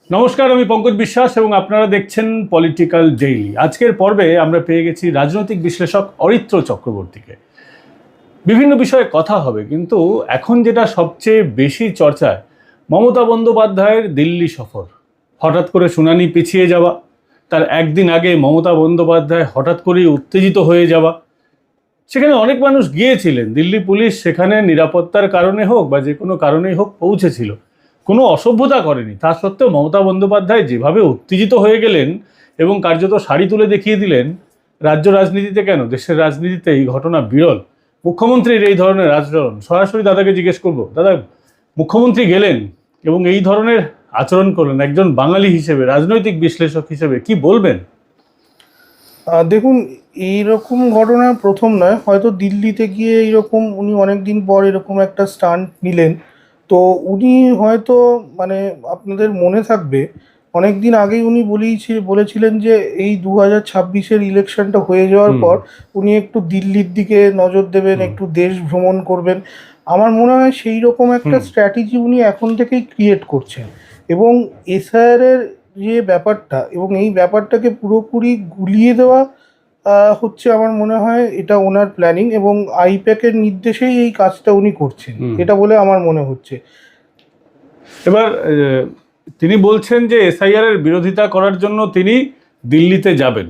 নমস্কার, আমি পঙ্কজ বিশ্বাস এবং আপনারা দেখছেন পলিটিক্যাল ডেইলি। আজকের পর্বে আমরা পেয়ে গেছি রাজনৈতিক বিশ্লেষক অরিত্র চক্রবর্তীকে। বিভিন্ন বিষয়ে কথা হবে, কিন্তু এখন যেটা সবচেয়ে বেশি চর্চায় মমতা বন্দ্যোপাধ্যায়ের দিল্লি সফর। হঠাৎ করে শুনানি পিছিয়ে যাওয়া, তার একদিন আগে মমতা বন্দ্যোপাধ্যায় হঠাৎ করেই উত্তেজিত হয়ে যাওয়া। সেখানে অনেক মানুষ গিয়েছিলেন, দিল্লি পুলিশ সেখানে নিরাপত্তার কারণে হোক বা যে কোনো কারণেই হোক পৌঁছেছিল, কোনো অসভ্যতা করেনি। তা সত্ত্বেও মমতা বন্দ্যোপাধ্যায় যেভাবে উত্তেজিত হয়ে গেলেন এবং কার্যত শাড়ি তুলে দেখিয়ে দিলেন, রাজ্য রাজনীতিতে কেন দেশের রাজনীতিতে এই ঘটনা বিরল। মুখ্যমন্ত্রীর এই ধরনের আচরণ, সরাসরি দাদাকে জিজ্ঞেস করব, দাদা মুখ্যমন্ত্রী গেলেন এবং এই ধরনের আচরণ করলেন, একজন বাঙালি হিসেবে, রাজনৈতিক বিশ্লেষক হিসেবে কি বলবেন? দেখুন, এইরকম ঘটনা প্রথম নয়। হয়তো দিল্লিতে গিয়ে এইরকম উনি অনেক দিন পর এরকম একটা স্টান্ট নিলেন। তো উনি হয়তো মানে আপনাদের মনে থাকবে, অনেক দিন আগেই উনি বলেছিলেন যে এই 2026-এর ইলেকশনটা হয়ে যাওয়ার পর উনি একটু দিল্লির দিকে নজর দেবেন, একটু দেশ ভ্রমণ করবেন। আমার মনে হয় সেই রকম একটা স্ট্র্যাটেজি উনি এখন থেকেই ক্রিয়েট করছেন। এবং এসআইআরের যে ব্যাপারটা এবং এই ব্যাপারটাকে পুরোপুরি গুলিয়ে দেওয়া হচ্ছে, আমার মনে হয় এটা ওনার প্ল্যানিং এবং আইপ্যাকের নির্দেশেই এই কাজটা উনি করছেন, এটা বলে আমার মনে হচ্ছে। এবার তিনি বলছেন যে এসআইআর এর বিরোধিতা করার জন্য তিনি দিল্লিতে যাবেন।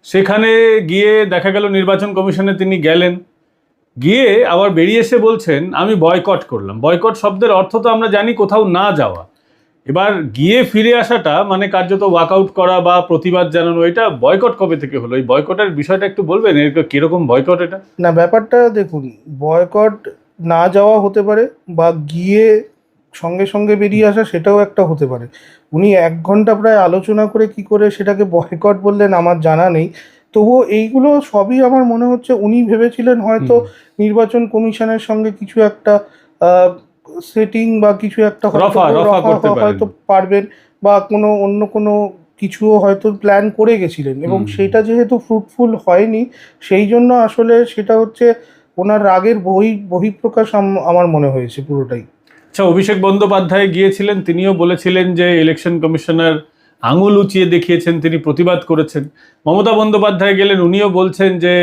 সেখানে গিয়ে দেখা গেল নির্বাচন কমিশনে তিনি গেলেন, গিয়ে আবার বেরিয়ে এসে বলছেন আমি বয়কট করলাম। বয়কট শব্দের অর্থ তো আমরা জানি, কোথাও না যাওয়া। এবার গিয়ে ফিরে আসাটা মানে কার্যত ওয়াকআউট করা বা প্রতিবাদ জানানো। এটা বয়কট কবে থেকে হলো? এই বয়কটের বিষয়টা একটু বলবেন, এর কিরকম বয়কট এটা? না, ব্যাপারটা দেখুন, বয়কট না যাওয়া হতে পারে বা গিয়ে সঙ্গে সঙ্গে বেরিয়ে আসা, সেটাও একটা হতে পারে। উনি 1 ঘন্টা প্রায় আলোচনা করে কি করে সেটাকে বয়কট বললেন আমার জানা নেই। তবুও এইগুলো সবই আমার মনে হচ্ছে উনি ভেবেছিলেন হয়তো নির্বাচন কমিশনের সঙ্গে কিছু একটা সেটিং বা কিছু একটা হয়তো পারবেন, বা অন্য কোনো কিছুও হয়তো প্ল্যান করে গেছিলেন এবং সেটা যেহেতু ফ্রুটফুল হয়নি, সেই জন্য আসলে সেটা হচ্ছে ওনার রাগের বহিঃপ্রকাশ আমার মনে হয়েছে পুরোটাই। আচ্ছা, অভিষেক বন্দ্যোপাধ্যায় গিয়েছিলেন, তিনিও বলেছিলেন যে ইলেকশন কমিশনার আঙুল উঁচিয়ে দেখিয়েছেন, তিনি প্রতিবাদ করেছেন। মমতা বন্দ্যোপাধ্যায় গেলেন, উনিও বলছেন যে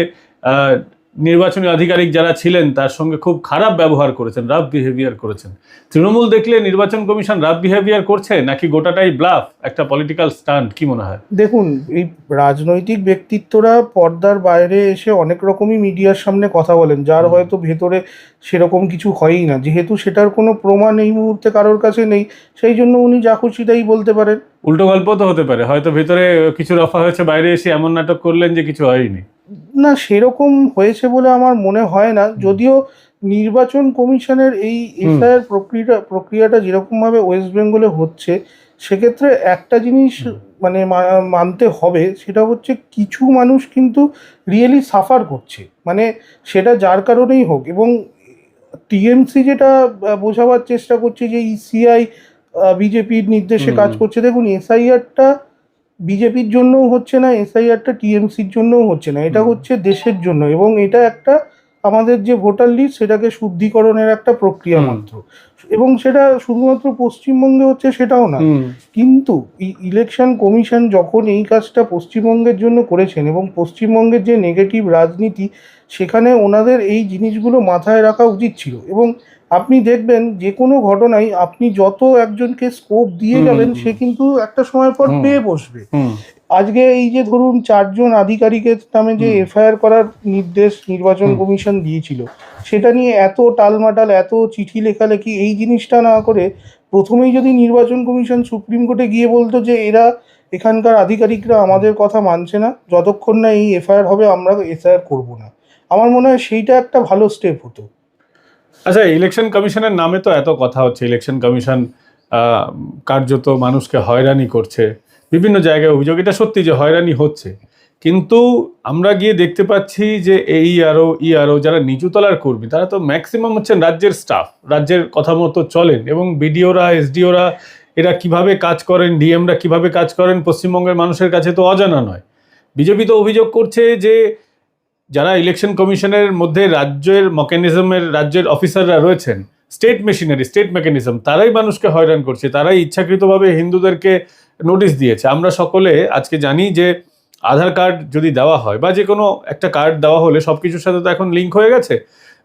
নির্বাচনী আধিকারিক যারা ছিলেন তার সঙ্গে খুব খারাপ ব্যবহার করেছেন, রাফ বিহেভিয়ার করেছেন। তৃণমূল দেখলে নির্বাচন কমিশন রাফ বিহেভিয়ার করছে নাকি গোটাটাই ব্লাফ, একটা পলিটিক্যাল স্টান্ট, কি মনে হয়? দেখুন, এই রাজনৈতিক ব্যক্তিত্বরা পর্দার বাইরে এসে অনেক রকমই মিডিয়ার সামনে কথা বলেন, যার হয়তো ভেতরে সেরকম কিছু হয়ই না। যেহেতু সেটার কোনো প্রমাণ এই মুহূর্তে কারোর কাছে নেই, সেই জন্য উনি যা খুশি তাই বলতে পারেন। উল্টো গল্প তো হতে পারে, হয়তো ভেতরে কিছু রফা হয়েছে, বাইরে এসে এমন নাটক করলেন যে কিছু হয়নি। না, সেরকম হয়েছে বলে আমার মনে হয় না। যদিও নির্বাচন কমিশনের এই এসআইআর প্রক্রিয়াটা যেরকমভাবে ওয়েস্ট বেঙ্গলে হচ্ছে, সেক্ষেত্রে একটা জিনিস মানে মানতে হবে, সেটা হচ্ছে কিছু মানুষ কিন্তু রিয়েলি সাফার করছে, মানে সেটা যার কারণেই হোক। এবং টিএমসি যেটা বোঝাবার চেষ্টা করছে যে ইসিআই বিজেপির নির্দেশে কাজ করছে। দেখুন, এসআইআরটা বিজেপির জন্যও হচ্ছে না, এসআইআরটা টিএমসির জন্যও হচ্ছে না, এটা হচ্ছে দেশের জন্য। এবং এটা একটা আমাদের যে ভোটার লিস্ট, সেটাকে শুদ্ধিকরণের একটা প্রক্রিয়া মাত্র। এবং সেটা শুধুমাত্র পশ্চিমবঙ্গে হচ্ছে সেটাও না। কিন্তু ইলেকশন কমিশন যখন এই কাজটা পশ্চিমবঙ্গের জন্য করেছেন এবং পশ্চিমবঙ্গের যে নেগেটিভ রাজনীতি, সেখানে ওনাদের এই জিনিসগুলো মাথায় রাখা উচিত ছিল। এবং আপনি দেখবেন যে কোনো ঘটনায় আপনি যত একজনকে স্কোপ দিয়ে যাবেন, সে কিন্তু একটা সময় পর পেয়ে বসবে। আজকে এই যে ধরুন 4 জন আধিকারিকের নামে যে এফআইআর করার নির্দেশ নির্বাচন কমিশন দিয়েছিল, সেটা নিয়ে এত টালমাটাল, এত চিঠি লেখালেখি, এই জিনিসটা না করে প্রথমেই যদি নির্বাচন কমিশন সুপ্রিম কোর্টে গিয়ে বলতো যে এখানকার আধিকারিকরা আমাদের কথা মানছে না, যতক্ষণ না এই এফআইআর হবে আমরা এফআইআর করব না, আমার মনে হয় সেইটা একটা ভালো স্টেপ হতো। আচ্ছা, ইলেকশন কমিশনের নামে তো এত কথা হচ্ছে, ইলেকশন কমিশন কার্যত মানুষকে হয়রানি করছে, বিভিন্ন জায়গায় অভিযোগ, এটা সত্যি যে হয়রানি হচ্ছে। কিন্তু আমরা গিয়ে দেখতে পাচ্ছি যে ইআরও যারা নিচুতলার কর্মী, তারা তো ম্যাক্সিমাম হচ্ছেন রাজ্যের স্টাফ, রাজ্যের কথা মতো চলেন। এবং বিডিওরা, এসডিওরা এরা কিভাবে কাজ করেন, ডিএমরা কিভাবে কাজ করেন, পশ্চিমবঙ্গের মানুষের কাছে তো অজানা নয়। বিজেপি তো অভিযোগ করছে যে যারা ইলেকশন কমিশনের মধ্যে রাজ্যের মেকানিজমের রাজ্যের অফিসাররা রয়েছেন, স্টেট মেশিনারি, স্টেট মেকানিজম, তারাই মানুষকে হয়রান করছে, তারাই ইচ্ছাকৃতভাবে হিন্দুদেরকে নোটিশ দিয়েছে। আমরা সকলে আজকে জানি যে আধার কার্ড যদি দেওয়া হয় বা যে কোনো একটা কার্ড দেওয়া হলে সবকিছুর সাথে তো এখন লিঙ্ক হয়ে গেছে,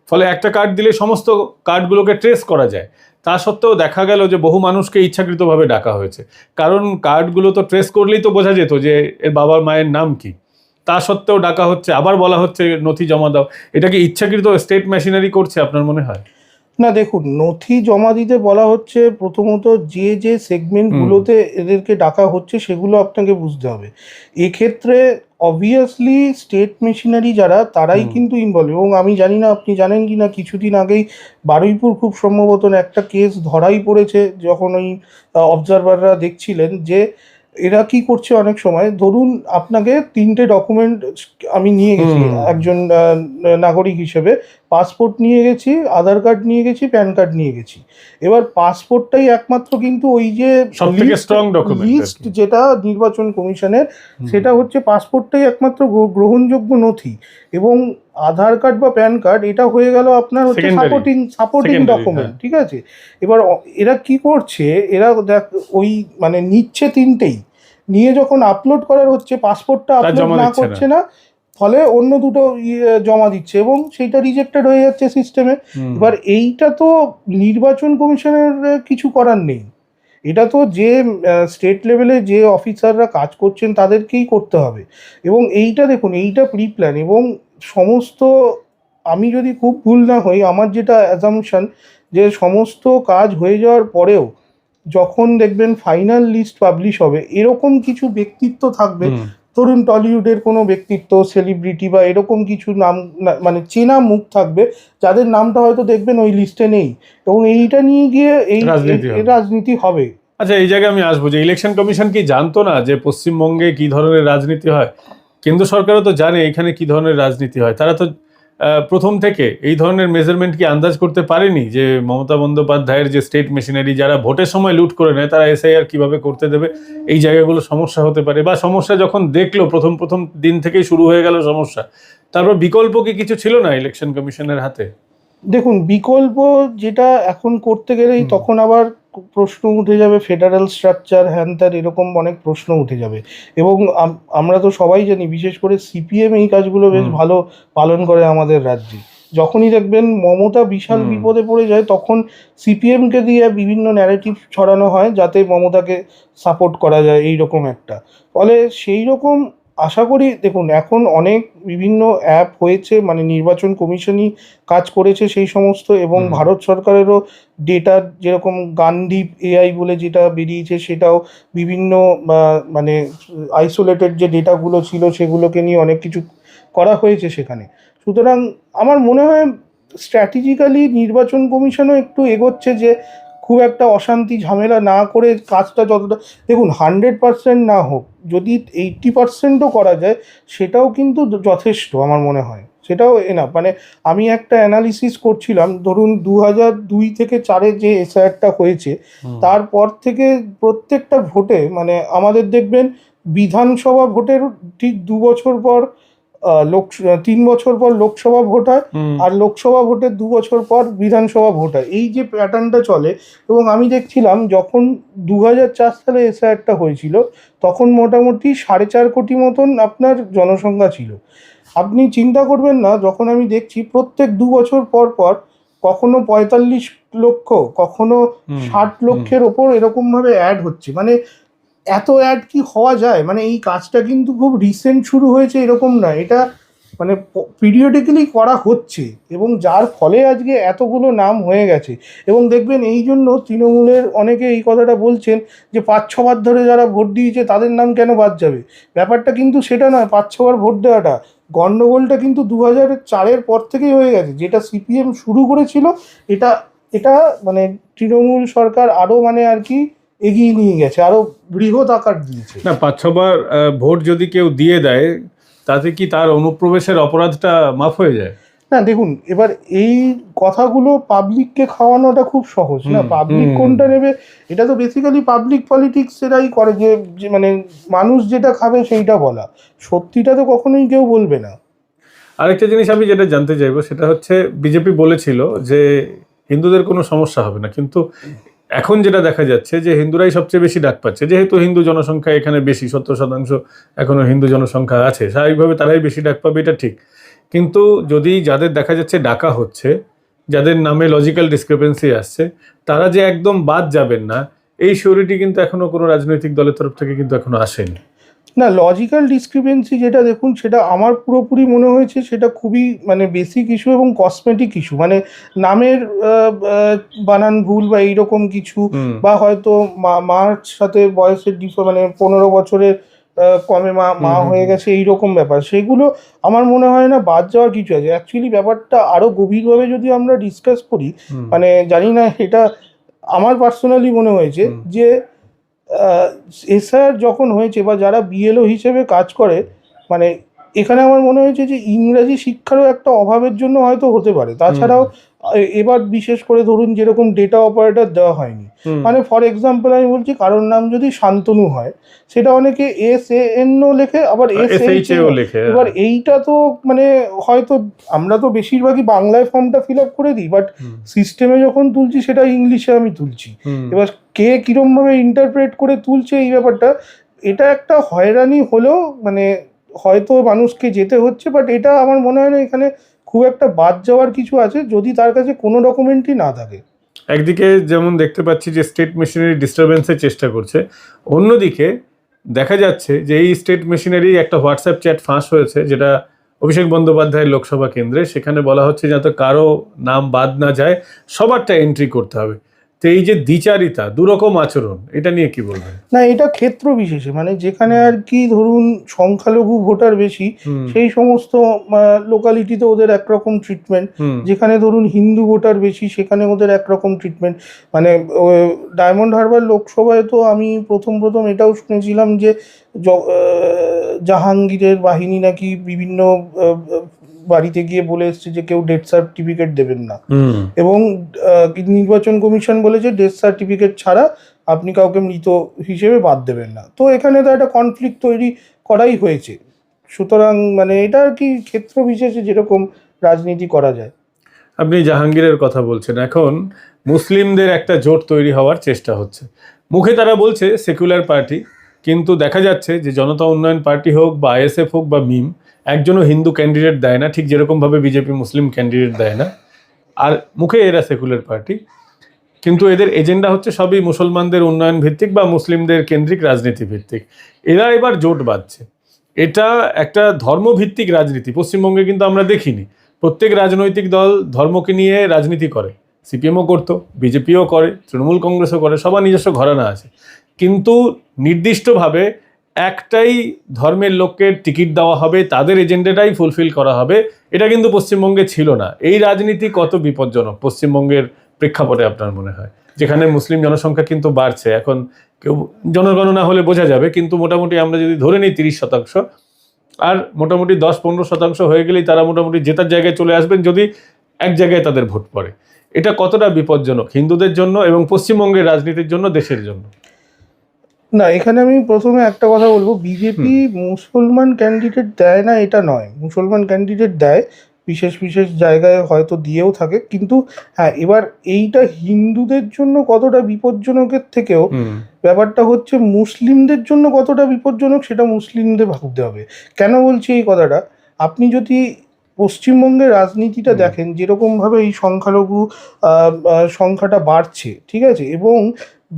ফলে একটা কার্ড দিলে সমস্ত কার্ডগুলোকে ট্রেস করা যায়। তা সত্ত্বেও দেখা গেল যে বহু মানুষকে ইচ্ছাকৃতভাবে ডাকা হয়েছে, কারণ কার্ডগুলো তো ট্রেস করলেই তো বোঝা যেত যে এর বাবার মায়ের নাম কি। তা সত্ত্বেও ডাকা হচ্ছে, আবার বলা হচ্ছে নথি জমা দাও। এটা কি ইচ্ছাকৃত স্টেট মেশিনারি করছে আপনার মনে হয়? না দেখুন, নথি জমা দিতে বলা হচ্ছে, প্রথমত যে যে সেগমেন্টগুলোতে এদেরকে ডাকা হচ্ছে সেগুলো আপনাকে বুঝতে হবে। এক্ষেত্রে অবভিয়াসলি স্টেট মেশিনারি যারা, তারাই কিন্তু ইনভলভ। এবং আমি জানি না আপনি জানেন কি না, কিছুদিন আগেই বারুইপুর খুব সম্ভবত একটা কেস ধরাই পড়েছে, যখন ওই অবজারভাররা দেখছিলেন যে এরা কি করছে। অনেক সময় ধরুন আপনাকে 3টে ডকুমেন্ট আমি নিয়ে গেছি একজন নাগরিক হিসেবে, পাসপোর্ট নিয়ে গেছি, আধার কার্ড নিয়ে গেছি, প্যান কার্ড নিয়ে গেছি। এবার পাসপোর্টটাই একমাত্র কিন্তু ওই যে সবথেকে স্ট্রং ডকুমেন্ট লিস্ট যেটা নির্বাচন কমিশনের, সেটা হচ্ছে পাসপোর্টটাই একমাত্র গ্রহণযোগ্য নথি। এবং আধার কার্ড বা প্যান কার্ড এটা হয়ে গেল আপনার হচ্ছে সাপোর্টিং ডকুমেন্ট, ঠিক আছে। এবার এরা কি করছে, এরা দেখ ওই মানে নিচ্ছে 3টেই, নিয়ে যখন আপলোড করার হচ্ছে, পাসপোর্টটা আপলোড না করছে না, ফলে অন্য দুটো জমা দিচ্ছে এবং সেইটা রিজেক্টেড হয়ে যাচ্ছে সিস্টেমে। এবার এইটা তো নির্বাচন কমিশনের কিছু করার নেই, এটা তো যে স্টেট লেভেলে যে অফিসাররা কাজ করছেন তাদেরকেই করতে হবে। এবং এইটা দেখুন, এইটা প্রি প্ল্যান এবং সমস্ত, আমি যদি খুব ভুল না হই, আমার যেটা অ্যাজাম্পশন যে সমস্ত কাজ হয়ে যাওয়ার পরেও যখন দেখবেন ফাইনাল লিস্ট পাবলিশ হবে, এরকম কিছু ব্যক্তিত্ব থাকবে, ধরুন টলিউডের কোনো ব্যক্তিত্ব, সেলিব্রিটি বা এরকম কিছু নাম, মানে চেনা মুখ থাকবে, যাদের নামটা হয়তো দেখবেন ওই লিস্টে নেই, এবং এইটা নিয়ে গিয়ে এই রাজনীতি হবে। আচ্ছা, এই জায়গায় আমি আসবো যে ইলেকশন কমিশন কি জানতো না যে পশ্চিমবঙ্গে কি ধরনের রাজনীতি হয়? কেন্দ্র সরকারও তো জানে এখানে কি ধরনের রাজনীতি হয়। তারা তো প্রথম থেকে এই ধরনের মেজারমেন্ট কি আন্দাজ করতে পারেনি যে মমতা বন্দ্যোপাধ্যায়ের যে স্টেট মেশিনারি যারা ভোটের সময় লুট করে নেয়, তারা এসআইআর কিভাবে করতে দেবে, এই জায়গাগুলো সমস্যা হতে পারে, বা সমস্যা যখন দেখলো প্রথম দিন থেকেই শুরু হয়ে গেল সমস্যা, তারপর বিকল্প কি কিছু ছিল না ইলেকশন কমিশনের হাতে? দেখুন, বিকল্প যেটা এখন করতে গেলেই তখন আবার প্রশ্ন উঠে যাবে, ফেডারেল স্ট্রাকচার, হ্যান ত্যান, এরকম অনেক প্রশ্ন উঠে যাবে। এবং আমরা তো সবাই জানি, বিশেষ করে সিপিএম এই কাজগুলো বেশ ভালো পালন করে আমাদের রাজ্যে। যখনই দেখবেন মমতা বিশাল বিপদে পড়ে যায়, তখন সিপিএমকে দিয়ে বিভিন্ন ন্যারেটিভ ছড়ানো হয় যাতে মমতাকে সাপোর্ট করা যায়, এইরকম একটা। ফলে সেই রকম আশা করি, দেখুন এখন অনেক বিভিন্ন অ্যাপ হয়েছে, মানে নির্বাচন কমিশনই কাজ করেছে সেই সমস্ত, এবং ভারত সরকারেরও ডেটা, যেরকম গানদীপ এআই বলে যেটা বেরিয়েছে, সেটাও বিভিন্ন মানে আইসোলেটেড যে ডেটাগুলো ছিল সেগুলোকে নিয়ে অনেক কিছু করা হয়েছে সেখানে। সুতরাং আমার মনে হয় স্ট্র্যাটেজিক্যালি নির্বাচন কমিশনও একটু এগোচ্ছে, যে খুব একটা অশান্তি ঝামেলা না করে কাজটা যতটা, দেখুন 100% না হোক, যদি 80%ও করা যায় সেটাও কিন্তু যথেষ্ট আমার মনে হয়, সেটাও এনাফ। মানে আমি একটা অ্যানালিসিস করছিলাম, ধরুন 2002 থেকে 4-এ যে এসআইআরটা হয়েছে, তারপর থেকে প্রত্যেকটা ভোটে, মানে আমাদের দেখবেন বিধানসভা ভোটের ঠিক 2 বছর পর 3 বছর পর লোকসভা ভোট হয়, আর লোকসভা ভোটের 2 বছর পর বিধানসভা ভোট হয়, এই যে প্যাটার্নটা চলে। এবং আমি দেখছিলাম যখন 2004 সালে এসআইআরটা হয়েছিল, তখন মোটামুটি 4.5 কোটি মতন আপনার জনসংখ্যা ছিল। আপনি চিন্তা করবেন না, যখন আমি দেখছি প্রত্যেক 2 বছর পর পর কখনো 45 লক্ষ, কখনো 60 লক্ষের ওপর এরকমভাবে অ্যাড হচ্ছে। মানে এত অ্যাড কি হওয়া যায়? মানে এই কাজটা কিন্তু খুব রিসেন্ট শুরু হয়েছে এরকম না, এটা মানে পিরিয়ডিক্যালি করা হচ্ছে, এবং যার ফলে আজকে এতগুলো নাম হয়ে গেছে। এবং দেখবেন এই জন্য তৃণমূলের অনেকে এই কথাটা বলছেন যে 5-6 বার ধরে যারা ভোট দিয়েছে তাদের নাম কেন বাদ যাবে। ব্যাপারটা কিন্তু সেটা নয়, 5-6 বার ভোট দেওয়াটা, গণ্ডগোলটা কিন্তু 2004-এর পর থেকেই হয়ে গেছে, যেটা সিপিএম শুরু করেছিল। এটা এটা মানে তৃণমূল সরকার আরও মানে আর কি এগিয়ে নিয়ে গেছে, আরো বৃহৎ আকার দিয়েছে। না, 5-6 বার ভোট যদি কেউ দিয়ে দেয়, তাতে কি তার অনুপ্রবেশের অপরাধটা মাফ হয়ে যায়? না দেখুন, এবার এই কথাগুলো পাবলিককে খাওয়ানোটা খুব সহজ না, পাবলিক কোনটা নেবে, এটা তো বেসিক্যালি পাবলিক পলিটিক্স এরাই করে, যে মানে মানুষ যেটা খাবে সেইটা বলা, সত্যিটা তো কখনোই কেউ বলবে না। আরেকটা জিনিস আমি যেটা জানতে চাইবো সেটা হচ্ছে, বিজেপি বলেছিল যে হিন্দুদের কোনো সমস্যা হবে না। কিন্তু এখন যেটা দেখা যাচ্ছে যে হিন্দুরাই সবচেয়ে বেশি ডাক পাচ্ছে, যেহেতু হিন্দু জনসংখ্যা এখানে বেশি, 70% এখনো হিন্দু জনসংখ্যা আছে, স্বাভাবিকভাবে তারাই বেশি ডাক পাবে, এটা ঠিক। কিন্তু যদি যাদের দেখা যাচ্ছে ডাকা হচ্ছে, যাদের নামে লজিক্যাল ডিসক্রিপেন্সি আসছে, তারা যে একদম বাদ যাবেন না, এই সিউরিটি কিন্তু এখনো কোনো রাজনৈতিক দলের তরফ থেকে কিন্তু এখনো আসেনি। না, লজিক্যাল ডিসক্রিপেন্সি যেটা দেখুন, সেটা আমার পুরোপুরি মনে হয়েছে সেটা খুবই মানে বেসিক ইস্যু এবং কসমেটিক ইস্যু, মানে নামের বানান ভুল বা এইরকম কিছু, বা হয়তো মার সাথে বয়সের মানে 15 বছরের কমে মা হয়ে গেছে, এইরকম ব্যাপার, সেগুলো আমার মনে হয় না বাদ যাওয়ার কিছু আছে। অ্যাকচুয়ালি ব্যাপারটা আরো গভীরভাবে যদি আমরা ডিসকাস করি, মানে জানি না, এটা আমার পার্সোনালি মনে হয়েছে যে এসআর যখন হয়েছে বা যারা বিএলও হিসেবে কাজ করে, মানে এখানে আমার মনে হয়েছে যে ইংরাজি শিক্ষারও একটা অভাবের জন্য হয়তো হতে পারে। তাছাড়াও এবার বিশেষ করে ধরুন যেরকম ডেটা অপারেটর দেওয়া হয়নি, মানে ফর এক্সাম্পল আমি বলছি, কারোর নাম যদি শান্তনু হয়, সেটা অনেকে SANও লেখে, আবার SHও লেখে। এবার এইটা তো মানে হয়তো আমরা তো বেশিরভাগই বাংলায় ফর্মটা ফিল আপ করে দিই, বাট সিস্টেমে যখন তুলছি সেটা ইংলিশে আমি তুলছি। এবার কে কিরম ভাবে ইন্টারপ্রেট করে তুলছে এই ব্যাপারটা, এটা একটা হয়রানি হলেও মানে হয়তো মানুষকে যেতে হচ্ছে, বাট এটা আমার মনে হয় না এখানে খুব একটা বাদ যাওয়ার কিছু আছে, যদি তার কাছে কোনো ডকুমেন্টই না থাকে। একদিকে যেমন দেখতে পাচ্ছি যে স্টেট মেশিনারি ডিস্টারবেন্সের চেষ্টা করছে, অন্যদিকে দেখা যাচ্ছে যে এই স্টেট মেশিনারি একটা হোয়াটসঅ্যাপ চ্যাট ফাঁস হয়েছে, যেটা অভিষেক বন্দ্যোপাধ্যায়ের লোকসভা কেন্দ্রে, সেখানে বলা হচ্ছে যাতে কারো নাম বাদ না যায়, সবারটা এন্ট্রি করতে হবে। তো এই যে দ্বিচারিতা, দুরকম আচরণ, এটা নিয়ে কি বলবেন? না, এটা ক্ষেত্র বিশেষে, মানে যেখানে আর কি ধরুন সংখ্যালঘু ভোটার বেশি, সেই সমস্ত লোকালিটিতে ওদের একরকম ট্রিটমেন্ট, যেখানে ধরুন হিন্দু ভোটার বেশি সেখানে ওদের একরকম ট্রিটমেন্ট। মানে ডায়মন্ড হারবার লোকসভায় তো আমি প্রথম এটাও শুনেছিলাম যে জাহাঙ্গীরের বাহিনী নাকি বিভিন্ন বাড়িতে গিয়ে বলে এসছে যে কেউ ডেথ সার্টিফিকেট দেবেন না, এবং নির্বাচন কমিশন বলেছে ডেথ সার্টিফিকেট ছাড়া আপনি কাউকে মৃত হিসেবে বাদ দেবেন না। তো এখানে তো একটা কনফ্লিক্ট তৈরি করাই হয়েছে। সুতরাং মানে এটা আর কি ক্ষেত্র বিশেষে যেরকম রাজনীতি করা যায়। আপনি জাহাঙ্গীরের কথা বলছেন, এখন মুসলিমদের একটা জোট তৈরি হওয়ার চেষ্টা হচ্ছে। মুখে তারা বলছে সেকুলার পার্টি, কিন্তু দেখা যাচ্ছে যে জনতা উন্নয়ন পার্টি হোক বা ISF হোক বা মিম, একজনও হিন্দু ক্যান্ডিডেট দেয় না, ঠিক যেরকমভাবে বিজেপি মুসলিম ক্যান্ডিডেট দেয় না। আর মুখে এরা সেকুলার পার্টি, কিন্তু এদের এজেন্ডা হচ্ছে সবই মুসলমানদের উন্নয়ন ভিত্তিক বা মুসলিমদের কেন্দ্রিক রাজনীতি ভিত্তিক। এরা এবার জোট বাঁধছে। এটা একটা ধর্মভিত্তিক রাজনীতি পশ্চিমবঙ্গে কিন্তু আমরা দেখিনি। প্রত্যেক রাজনৈতিক দল ধর্মকে নিয়ে রাজনীতি করে, CPMও করতো, বিজেপিও করে, তৃণমূল কংগ্রেসও করে, সবার নিজস্ব ঘরানা আছে, কিন্তু নির্দিষ্টভাবে একটাই ধর্মের লোককে টিকিট দেওয়া হবে, তাদের এজেন্ডাটাই ফুলফিল করা হবে, এটা কিন্তু পশ্চিমবঙ্গে ছিল না। এই রাজনীতি কত বিপজ্জনক পশ্চিমবঙ্গের প্রেক্ষাপটে আপনার মনে হয়, যেখানে মুসলিম জনসংখ্যা কিন্তু বাড়ছে? এখন কেউ জনগণনা হলে বোঝা যাবে, কিন্তু মোটামুটি আমরা যদি ধরে নিই 30%, আর মোটামুটি 10-15% হয়ে গেলেই তারা মোটামুটি জেতার জায়গায় চলে আসবেন যদি এক জায়গায় তাদের ভোট পড়ে। এটা কতটা বিপজ্জনক হিন্দুদের জন্য এবং পশ্চিমবঙ্গের রাজনীতির জন্য, দেশের জন্য? না, এখানে আমি প্রথমে একটা কথা বলবো, বিজেপি মুসলমান ক্যান্ডিডেট দেয় না এটা নয়, মুসলমান ক্যান্ডিডেট দেয়, বিশেষ বিশেষ জায়গায় হয়তো দিয়েও থাকে, কিন্তু হ্যাঁ, এবার এইটা হিন্দুদের জন্য কতটা বিপজ্জনকের থেকেও ব্যাপারটা হচ্ছে মুসলিমদের জন্য কতটা বিপজ্জনক সেটা মুসলিমদের ভাবতে হবে। কেন বলছি এই কথাটা, আপনি যদি পশ্চিমবঙ্গের রাজনীতিটা দেখেন, যেরকমভাবে এই সংখ্যালঘু সংখ্যাটা বাড়ছে, ঠিক আছে, এবং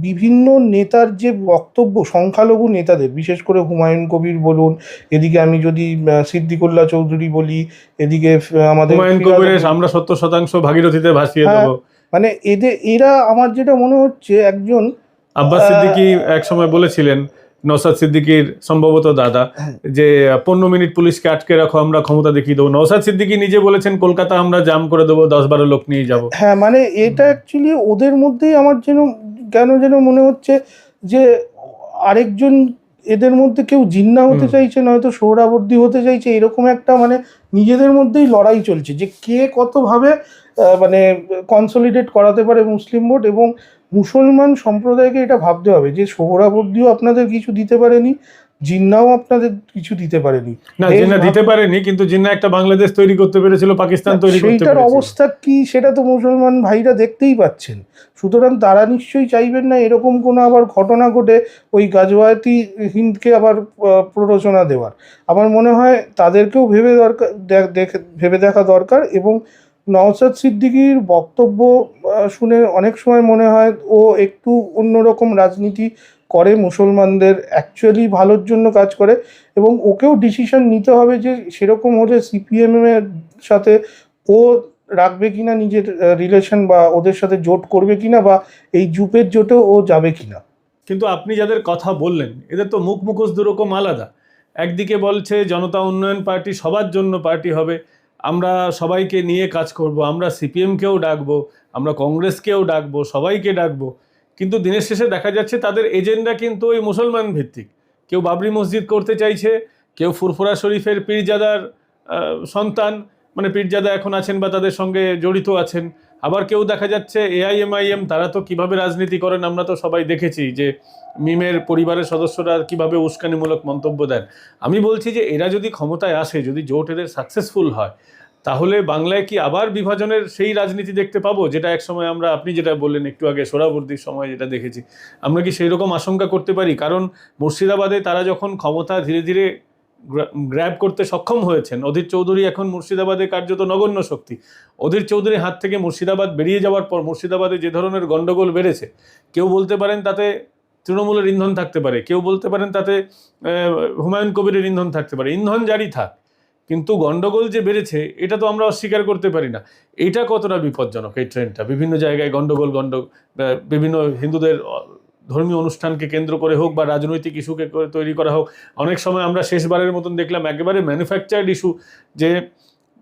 বিভিন্ন নেতার যে বক্তব্য, সংখ্যালঘু নেতাদের, বিশেষ করে হুমায়ুন কবির বলুন, এদিকে আমি যদি সিদ্দিকুল্লাহ চৌধুরী বলি, এদিকে আমাদের হুমায়ুন কবিরের আমরা 70% ভাগীরথীতে ভাসিয়ে দেবো, মানে এরা আমার যেটা মনে হচ্ছে একজন আব্বাস সিদ্দিকী এক সময় বলেছিলেন, নওশাদ সিদ্দিকীর সম্ভবত দাদা, যে 15 মিনিট পুলিশকে আটকে রাখো, আমরা ক্ষমতা দেখিয়ে দেবো। নওশাদ সিদ্দিকী নিজে বলেছেন কলকাতা আমরা জাম করে দেবো, 10-12 লোক নিয়ে যাব। হ্যাঁ, মানে এটা অ্যাকচুয়ালি ওদের মধ্যেই আমার যেন মনে হচ্ছে যে আরেকজন এদের মধ্যে কেউ জিন্না হতে চাইছে, নয়তো সোহরাবর্দী হতে চাইছে, এরকম একটা মানে নিজেদের মধ্যেই লড়াই চলছে যে কে কতভাবে মানে কনসলিডেট করাতে পারে মুসলিম ভোট। এবং মুসলমান সম্প্রদায়কে এটা ভাবতে হবে যে সোহরাবর্দীও আপনাদের কিছু দিতে পারেনি, জিন্নাও আপনাদের কিছু দিতে পারেনি। না, জিন্না দিতে পারেনি, কিন্তু জিন্না একটা বাংলাদেশ তৈরি করতে পেরেছিল, পাকিস্তান তৈরি করতে সেইটার পেরেছিল। অবস্থা কি সেটা তো মুসলমান ভাইরা দেখতেই পাচ্ছেন। সুতরাং তারা নিশ্চয়ই চাইবেন না এরকম কোনো আবার ঘটনা ঘটে ওই গাজওয়াতি হিন্দকে আবার প্ররোচনা দেওয়ার। আমার মনে হয় তাদেরকেও ভেবে দেখা দরকার। এবং নওশাদ সিদ্দিকীর বক্তব্য শুনে অনেক সময় মনে হয় ও একটু অন্যরকম রাজনীতি করে, মুসলমানদের অ্যাকচুয়ালি ভালোর জন্য কাজ করে। এবং ওকেও ডিসিশন নিতে হবে যে সেরকম হলে সিপিএম এর সাথে ও রাখবে কিনা নিজের রিলেশন, বা ওদের সাথে জোট করবে কিনা, বা এই জুপের জোটেও ও যাবে কিনা। কিন্তু আপনি যাদের কথা বললেন এদের তো মুখ মুখোশ দুরকম আলাদা। একদিকে বলছে জনতা উন্নয়ন পার্টি সবার জন্য পার্টি হবে, আমরা সবাইকে নিয়ে কাজ করব, আমরা সিপিএমকেও ডাকবো, আমরা কংগ্রেসকেও ডাকবো, সবাইকে ডাকবো। কিন্তু দিনের শেষে দেখা যাচ্ছে তাদের এজেন্ডা কিন্তু ওই মুসলমান ভিত্তিক। কেউ বাবরি মসজিদ করতে চাইছে, কেউ ফুরফুরা শরীফের পীরজাদার সন্তান, মানে পীরজাদা এখন আছেন বা তাদের সঙ্গে জড়িত আছেন। আবার কেউ দেখা যাচ্ছে এআইএমআইএম, তারা তো কিভাবে রাজনীতি করেন আমরা তো সবাই দেখেছি, যে মিমের পরিবারের সদস্যরা কিভাবে উস্কানিমূলক মন্তব্য দেন। আমি বলছি যে এরা যদি ক্ষমতায় আসে, যদি জোট এদের সাকসেসফুল হয়, তাহলে বাংলায় কি আবার বিভাজনের সেই রাজনীতি দেখতে পাবো, যেটা একসময় আমরা, আপনি যেটা বললেন একটু আগে, সোহরাবর্দীর সময় যেটা দেখেছি, আমরা কি সেই রকম আশঙ্কা করতে পারি? কারণ মুর্শিদাবাদে তারা যখন ক্ষমতা ধীরে ধীরে গ্র্যাব করতে সক্ষম হয়েছেন, অধীর চৌধুরী এখন মুর্শিদাবাদে কার্যত নগণ্য শক্তি। অধীর চৌধুরীর হাত থেকে মুর্শিদাবাদ বেরিয়ে যাওয়ার পর মুর্শিদাবাদে যে ধরনের গন্ডগোল বেড়েছে, কেউ বলতে পারেন তাতে তৃণমূলের ইন্ধন থাকতে পারে, কেউ বলতে পারেন তাতে হুমায়ুন কবিরের ইন্ধন থাকতে পারে, ইন্ধন জারি থাক, কিন্তু গন্ডগোল যে বেড়েছে এটা তো আমরা অস্বীকার করতে পারি না। এটা কতটা বিপজ্জনক এই ট্রেন্ডটা, বিভিন্ন জায়গায় গন্ডগোল বিভিন্ন হিন্দুদের ধর্মীয় অনুষ্ঠানকে কেন্দ্র করে হোক বা রাজনৈতিক ইস্যুকে তৈরি করা হোক। অনেক সময় আমরা শেষবারের মতন দেখলাম একেবারে ম্যানুফ্যাকচার্ড ইস্যু, যে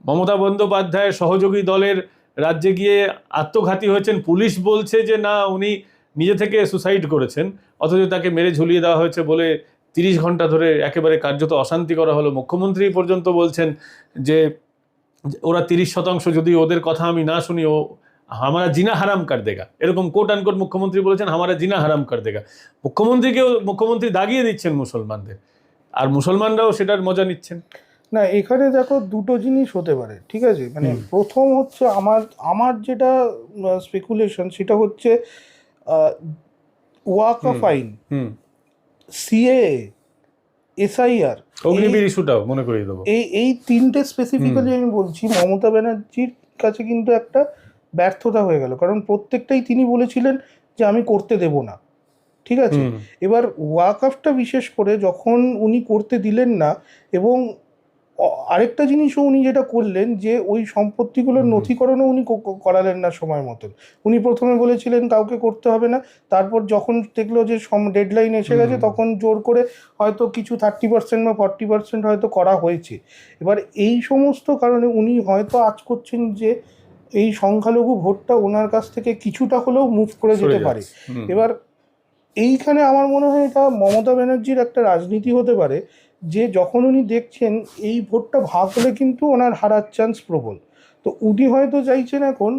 মমতা বন্দ্যোপাধ্যায়ের সহযোগী দলের রাজ্যে গিয়ে আত্মঘাতী হয়েছেন, পুলিশ বলছে যে না উনি নিজে থেকে সুসাইড করেছেন, অথচ তাকে মেরে ঝুলিয়ে দেওয়া হয়েছে বলে 30 ঘন্টা ধরে একেবারে কার্যত অশান্তি করা হলো। মুখ্যমন্ত্রী পর্যন্ত বলছেন যে ওরা 30% যদি ওদের কথা আমি না শুনি, ও হামারা জিনা হারাম কর দেগা, এরকম কোট আনকোট মুখ্যমন্ত্রী বলেছেন, হামারা জিনা হারাম কর দেগা। মুখ্যমন্ত্রী দাগিয়ে দিচ্ছেন মুসলমানদের, আর মুসলমানরাও সেটার মজা নিচ্ছেন। না, এখানে দেখো দুটো জিনিস হতে পারে, ঠিক আছে? মানে প্রথম হচ্ছে আমার যেটা স্পেকুলেশন সেটা হচ্ছে ওয়াকফ আইন, সিএএ, এসআইআর, অগ্নিবীর ইস্যুটাও মনে করিয়ে দেবো। এই তিনটে স্পেসিফিক্যালি আমি বলছি মমতা ব্যানার্জির কাছে কিন্তু একটা ব্যর্থতা হয়ে গেল। কারণ প্রত্যেকটাই তিনি বলেছিলেন যে আমি করতে দেব না, ঠিক আছে? এবার ওয়াকফটা বিশেষ করে যখন উনি করতে দিলেন না, এবং আরেকটা জিনিসও উনি যেটা করলেন যে ওই সম্পত্তিগুলোর নথিকরণও উনি করালেন না সময় মতন। উনি প্রথমে বলেছিলেন কাউকে করতে হবে না, তারপর যখন দেখলো যে ডেডলাইন এসে গেছে তখন জোর করে হয়তো কিছু 30% বা 40% হয়তো করা হয়েছে। এবার এই সমস্ত কারণে উনি হয়তো আজ করছেন যে এই সংখ্যালঘু ভোটটা ওনার কাছ থেকে কিছুটা হলেও মুভ করে যেতে পারে। এবার এইখানে আমার মনে হয় এটা মমতা ব্যানার্জির একটা রাজনীতি হতে পারে, যে যখন উনি দেখছেন এই ভোটটা ভাগ হলে কিন্তু ওনার হারার চান্স প্রবল, তো উনি হয়তো চাইছেন এখন